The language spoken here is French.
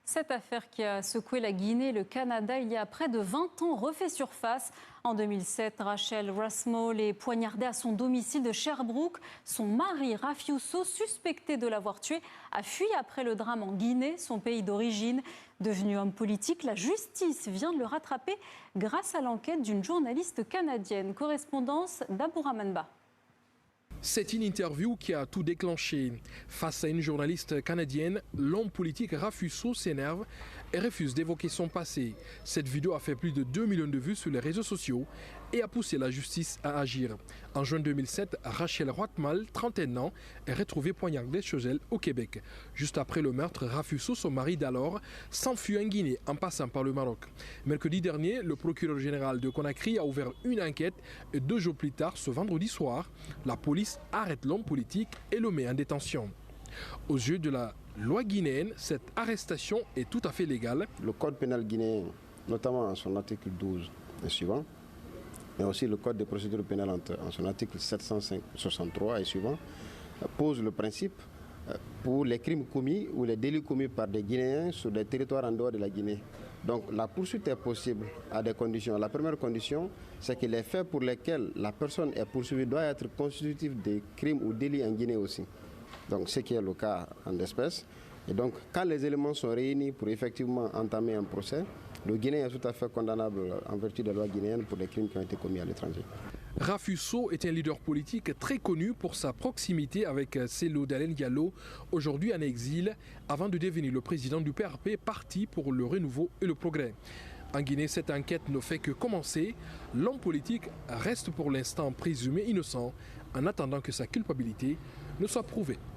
Cette affaire qui a secoué la Guinée et le Canada il y a près de 20 ans refait surface. En 2007, Rachel Rossmall est poignardée à son domicile de Sherbrooke. Son mari, Rafiuso, suspecté de l'avoir tuée, a fui après le drame en Guinée, son pays d'origine. Devenu homme politique, la justice vient de le rattraper grâce à l'enquête d'une journaliste canadienne. Correspondance d'Abouramanba. C'est une interview qui a tout déclenché. Face à une journaliste canadienne, l'homme politique Rafiuso s'énerve et refuse d'évoquer son passé. Cette vidéo a fait plus de 2 millions de vues sur les réseaux sociaux et a poussé la justice à agir. En juin 2007, Rachel Rossmall, 31 ans, est retrouvée poignardée chez elle au Québec. Juste après le meurtre, Rafiuso, son mari d'alors, s'enfuit en Guinée en passant par le Maroc. Mercredi dernier, le procureur général de Conakry a ouvert une enquête et 2 jours plus tard, ce vendredi soir, la police arrête l'homme politique et le met en détention. Aux yeux de la loi guinéenne, cette arrestation est tout à fait légale. Le code pénal guinéen, notamment en son article 12 et suivant, mais aussi le code de procédure pénale en son article 763 et suivant, pose le principe pour les crimes commis ou les délits commis par des Guinéens sur des territoires en dehors de la Guinée. Donc la poursuite est possible à des conditions. La première condition, c'est que les faits pour lesquels la personne est poursuivie doivent être constitutifs de crimes ou délits en Guinée aussi. Donc ce qui est le cas en espèce. Et donc quand les éléments sont réunis pour effectivement entamer un procès, le Guinéen est tout à fait condamnable en vertu des lois guinéennes pour des crimes qui ont été commis à l'étranger. Rafiuso est un leader politique très connu pour sa proximité avec Cellou Dalein Diallo, aujourd'hui en exil, avant de devenir le président du PRP, Parti pour le renouveau et le progrès. En Guinée, cette enquête ne fait que commencer. L'homme politique reste pour l'instant présumé innocent en attendant que sa culpabilité ne soit prouvée.